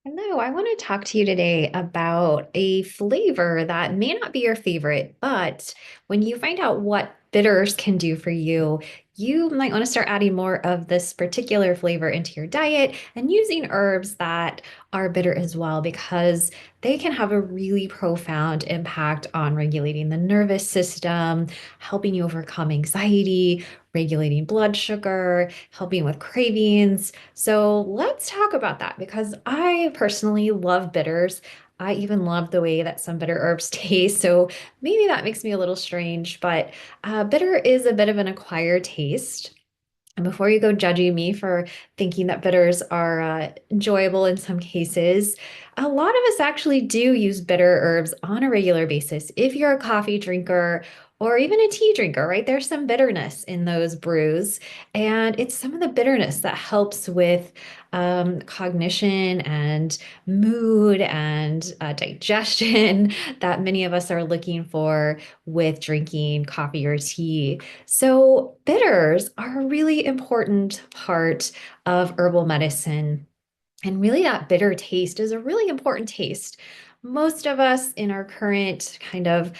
Hello, I want to talk to you today about a flavor that may not be your favorite, but when you find out what bitters can do for you, you might want to start adding more of this particular flavor into your diet and using herbs that are bitter as well, because they can have a really profound impact on regulating the nervous system, helping you overcome anxiety, regulating blood sugar, helping with cravings. So let's talk about that because I personally love bitters. I even love the way that some bitter herbs taste. So maybe that makes me a little strange, but bitter is a bit of an acquired taste. And before you go judging me for thinking that bitters are enjoyable in some cases, a lot of us actually do use bitter herbs on a regular basis. If you're a coffee drinker or even a tea drinker, right? There's some bitterness in those brews. And it's some of the bitterness that helps with cognition and mood and digestion that many of us are looking for with drinking coffee or tea. So, bitters are a really important part of herbal medicine. And really, that bitter taste is a really important taste. Most of us in our current kind of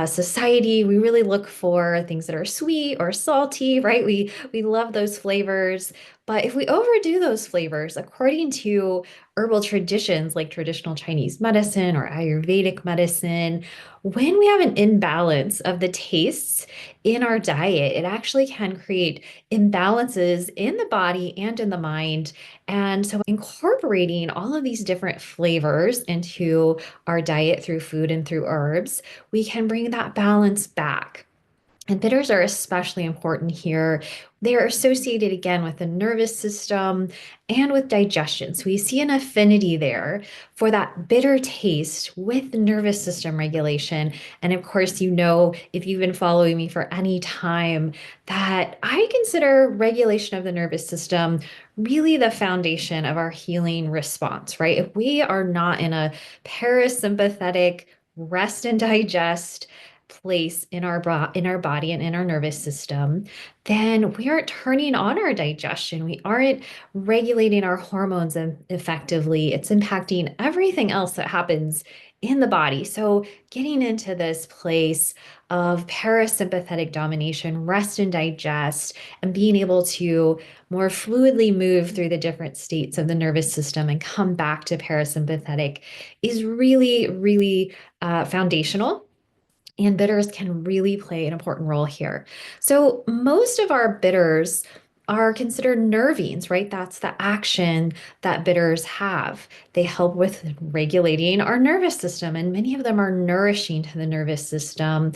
society, we really look for things that are sweet or salty, right? We love those flavors. But if we overdo those flavors, according to herbal traditions like traditional Chinese medicine or Ayurvedic medicine, when we have an imbalance of the tastes in our diet, it actually can create imbalances in the body and in the mind. And so, incorporating all of these different flavors into our diet through food and through herbs, we can bring that balance back. And bitters are especially important here. They are associated again with the nervous system and with digestion. So we see an affinity there for that bitter taste with nervous system regulation. And of course, you know, if you've been following me for any time, that I consider regulation of the nervous system really the foundation of our healing response, right? If we are not in a parasympathetic rest and digest place in in our body and in our nervous system, then we aren't turning on our digestion. We aren't regulating our hormones effectively. It's impacting everything else that happens in the body. So getting into this place of parasympathetic domination, rest and digest, and being able to more fluidly move through the different states of the nervous system and come back to parasympathetic is really, really foundational, and bitters can really play an important role here. So, most of our bitters are considered nervines, right? That's the action that bitters have. They help with regulating our nervous system, and many of them are nourishing to the nervous system.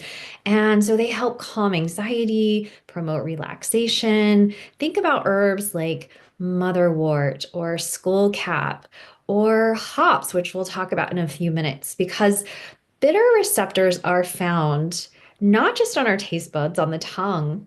And so they help calm anxiety, promote relaxation. Think about herbs like motherwort or skullcap or hops, which we'll talk about in a few minutes, because bitter receptors are found not just on our taste buds, on the tongue,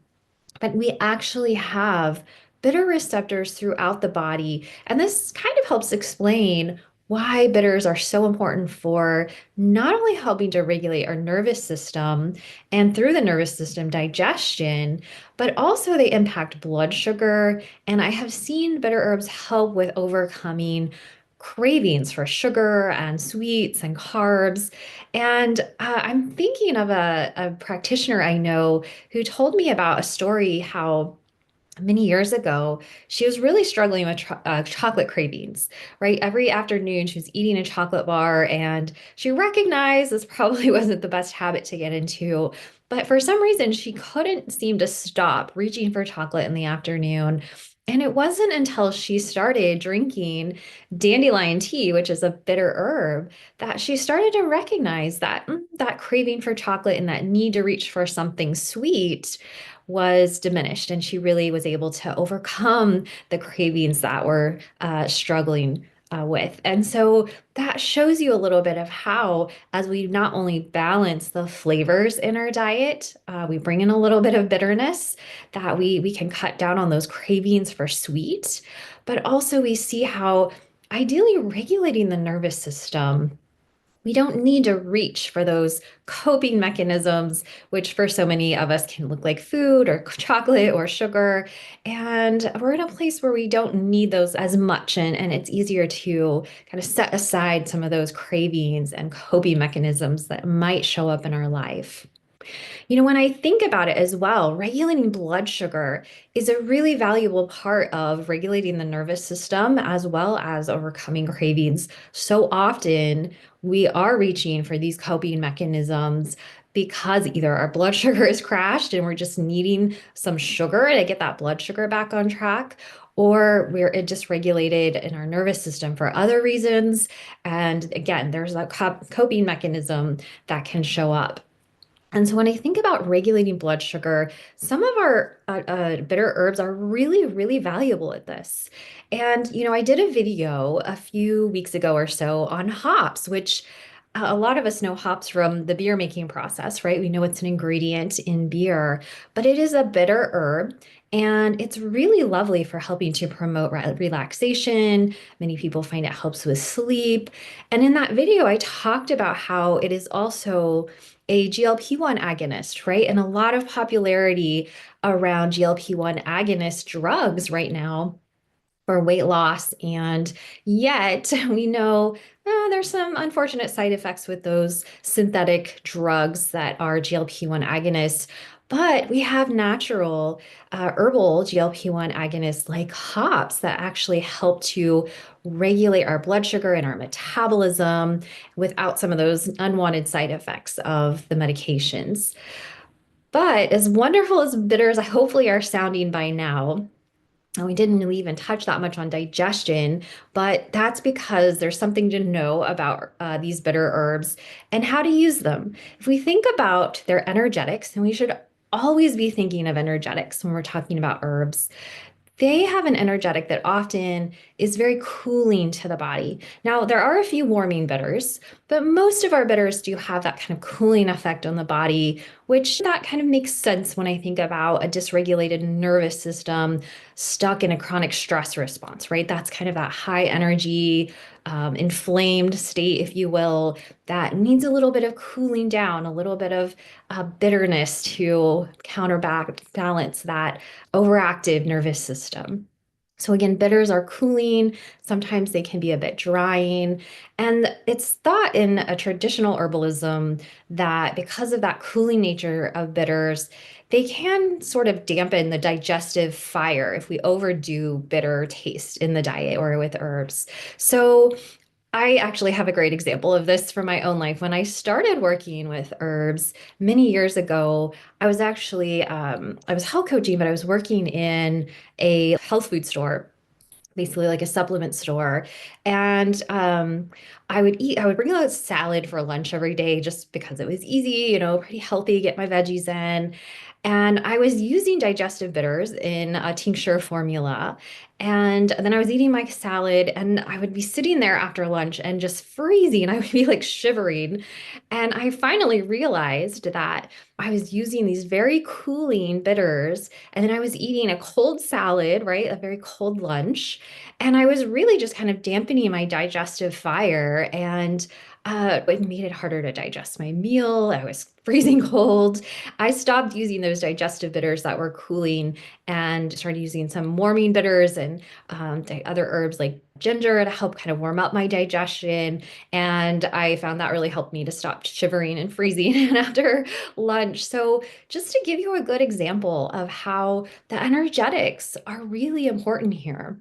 but we actually have bitter receptors throughout the body. And this kind of helps explain why bitters are so important for not only helping to regulate our nervous system and through the nervous system digestion, but also they impact blood sugar. And I have seen bitter herbs help with overcoming cravings for sugar and sweets and carbs. And I'm thinking of a practitioner I know who told me about a story how many years ago she was really struggling with chocolate cravings, right? Every afternoon she was eating a chocolate bar and she recognized this probably wasn't the best habit to get into. But for some reason, she couldn't seem to stop reaching for chocolate in the afternoon. And it wasn't until she started drinking dandelion tea, which is a bitter herb, that she started to recognize that that craving for chocolate and that need to reach for something sweet was diminished. And she really was able to overcome the cravings that were struggling with. And so that shows you a little bit of how, as we not only balance the flavors in our diet, we bring in a little bit of bitterness, that we can cut down on those cravings for sweet, but also we see how ideally regulating the nervous system We don't need to reach for those coping mechanisms, which for so many of us can look like food or chocolate or sugar. And we're in a place where we don't need those as much. And it's easier to kind of set aside some of those cravings and coping mechanisms that might show up in our life. When I think about it as well, regulating blood sugar is a really valuable part of regulating the nervous system as well as overcoming cravings. So often we are reaching for these coping mechanisms because either our blood sugar is crashed and we're just needing some sugar to get that blood sugar back on track, or we're dysregulated in our nervous system for other reasons. And again, there's a coping mechanism that can show up. And so when I think about regulating blood sugar, some of our bitter herbs are really, really valuable at this. And, I did a video a few weeks ago or so on hops, which a lot of us know hops from the beer making process, right? We know it's an ingredient in beer, but it is a bitter herb. And it's really lovely for helping to promote relaxation. Many people find it helps with sleep. And in that video, I talked about how it is also a GLP-1 agonist, right? And a lot of popularity around GLP-1 agonist drugs right now for weight loss. And yet we know there's some unfortunate side effects with those synthetic drugs that are GLP-1 agonists. But we have natural herbal GLP-1 agonists like hops that actually help to regulate our blood sugar and our metabolism without some of those unwanted side effects of the medications. But as wonderful as bitters hopefully are sounding by now, and we didn't really even touch that much on digestion, but that's because there's something to know about these bitter herbs and how to use them. If we think about their energetics, and we should always be thinking of energetics when we're talking about herbs, they have an energetic that often is very cooling to the body. Now, there are a few warming bitters, but most of our bitters do have that kind of cooling effect on the body, which that kind of makes sense when I think about a dysregulated nervous system stuck in a chronic stress response, right? That's kind of that high energy, inflamed state, if you will, that needs a little bit of cooling down, a little bit of bitterness to counterbalance that overactive nervous system. So again, bitters are cooling. Sometimes they can be a bit drying. And it's thought in a traditional herbalism that because of that cooling nature of bitters, they can sort of dampen the digestive fire if we overdo bitter taste in the diet or with herbs. So I actually have a great example of this from my own life. When I started working with herbs many years ago, I was actually I was health coaching, but I was working in a health food store, basically like a supplement store. And I would bring a salad for lunch every day just because it was easy, pretty healthy, get my veggies in. And I was using digestive bitters in a tincture formula. And then I was eating my salad and I would be sitting there after lunch and just freezing. I would be like shivering. And I finally realized that I was using these very cooling bitters. And then I was eating a cold salad, right? A very cold lunch. And I was really just kind of dampening my digestive fire. And it made it harder to digest my meal. I was freezing cold. I stopped using those digestive bitters that were cooling and started using some warming bitters and the other herbs like ginger to help kind of warm up my digestion. And I found that really helped me to stop shivering and freezing after lunch. So, just to give you a good example of how the energetics are really important here.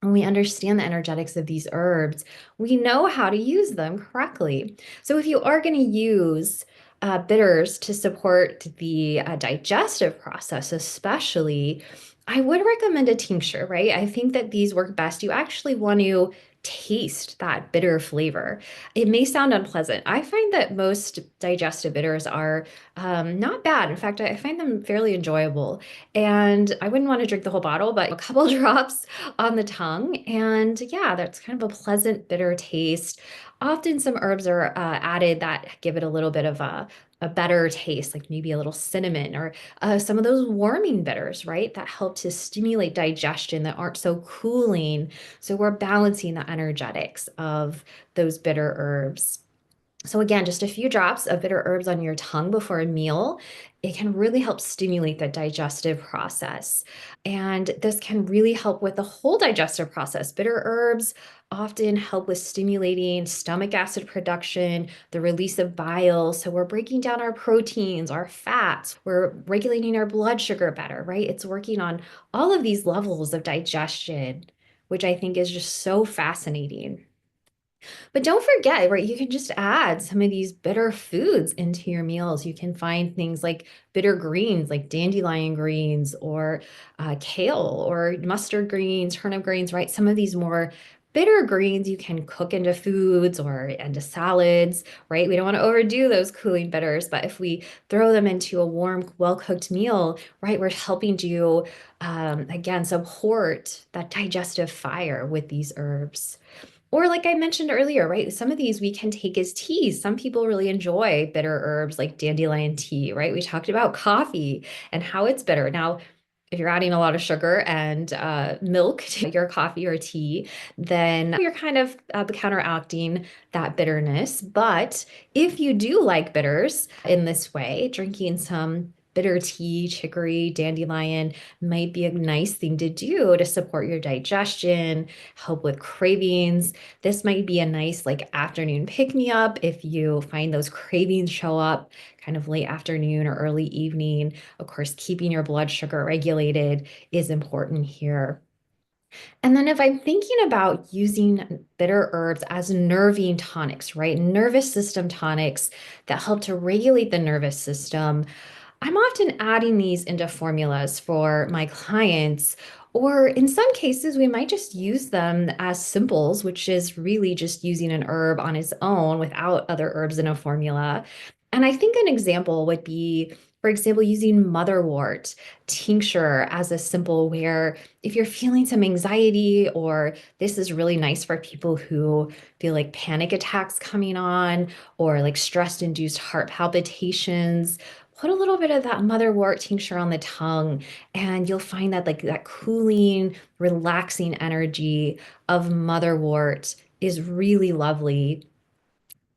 When we understand the energetics of these herbs, we know how to use them correctly. So, if you are going to use bitters to support the digestive process, especially, I would recommend a tincture, right? I think that these work best. You actually want to taste that bitter flavor. It may sound unpleasant. I find that most digestive bitters are not bad. In fact, I find them fairly enjoyable. And I wouldn't want to drink the whole bottle, but a couple drops on the tongue. And yeah, that's kind of a pleasant bitter taste. Often some herbs are added that give it a little bit of a better taste, like maybe a little cinnamon or some of those warming bitters, right? That help to stimulate digestion that aren't so cooling. So we're balancing the energetics of those bitter herbs. So again, just a few drops of bitter herbs on your tongue before a meal, it can really help stimulate the digestive process. And this can really help with the whole digestive process. Bitter herbs often help with stimulating stomach acid production, the release of bile. So we're breaking down our proteins, our fats, we're regulating our blood sugar better, right? It's working on all of these levels of digestion, which I think is just so fascinating. But don't forget, right? You can just add some of these bitter foods into your meals. You can find things like bitter greens, like dandelion greens, or kale, or mustard greens, turnip greens, right? Some of these more bitter greens you can cook into foods or into salads, right? We don't want to overdo those cooling bitters, but if we throw them into a warm, well-cooked meal, right, we're helping to, again, support that digestive fire with these herbs. Or like I mentioned earlier, right? Some of these we can take as teas. Some people really enjoy bitter herbs like dandelion tea, right? We talked about coffee and how it's bitter. Now, if you're adding a lot of sugar and milk to your coffee or tea, then you're kind of counteracting that bitterness. But if you do like bitters in this way, drinking some bitter tea, chicory, dandelion might be a nice thing to do to support your digestion, help with cravings. This might be a nice like afternoon pick me up if you find those cravings show up kind of late afternoon or early evening. Of course, keeping your blood sugar regulated is important here. And then if I'm thinking about using bitter herbs as nervine tonics, right? Nervous system tonics that help to regulate the nervous system, I'm often adding these into formulas for my clients, or in some cases, we might just use them as simples, which is really just using an herb on its own without other herbs in a formula. And I think an example would be, for example, using motherwort tincture as a simple where if you're feeling some anxiety, or this is really nice for people who feel like panic attacks coming on, or like stress induced heart palpitations, put a little bit of that motherwort tincture on the tongue, and you'll find that like that cooling, relaxing energy of motherwort is really lovely.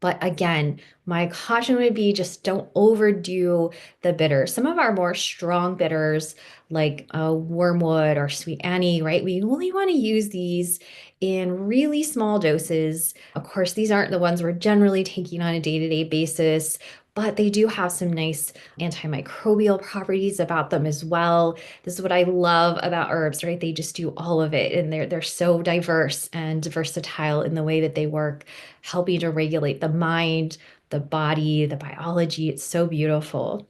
But again, my caution would be just don't overdo the bitter. Some of our more strong bitters, like wormwood or sweet Annie, right? We only want to use these in really small doses. Of course, these aren't the ones we're generally taking on a day-to-day basis, but they do have some nice antimicrobial properties about them as well. This is what I love about herbs, right? They just do all of it, and they're so diverse and versatile in the way that they work, helping to regulate the mind, the body, the biology. It's so beautiful.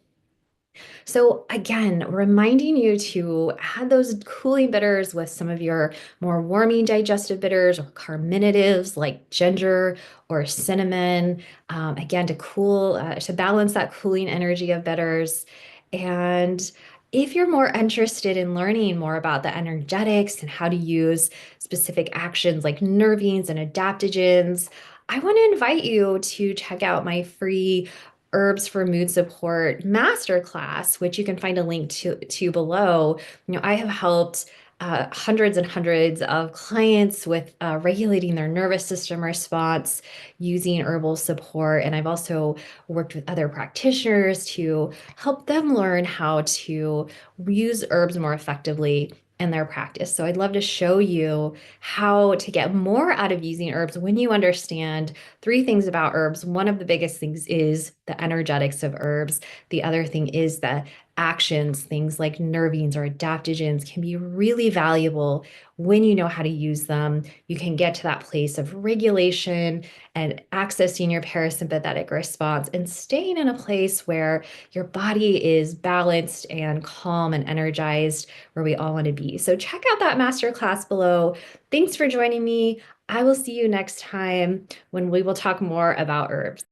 So again, reminding you to add those cooling bitters with some of your more warming digestive bitters or carminatives like ginger or cinnamon, again, to cool, to balance that cooling energy of bitters. And if you're more interested in learning more about the energetics and how to use specific actions like nervines and adaptogens, I want to invite you to check out my free Herbs for Mood Support masterclass, which you can find a link to below. I have helped hundreds and hundreds of clients with regulating their nervous system response using herbal support. And I've also worked with other practitioners to help them learn how to use herbs more effectively in their practice. So I'd love to show you how to get more out of using herbs when you understand three things about herbs. One of the biggest things is the energetics of herbs. The other thing is the actions, things like nervines or adaptogens can be really valuable when you know how to use them. You can get to that place of regulation and accessing your parasympathetic response and staying in a place where your body is balanced and calm and energized, where we all want to be. So check out that masterclass below. Thanks for joining me. I will see you next time when we will talk more about herbs.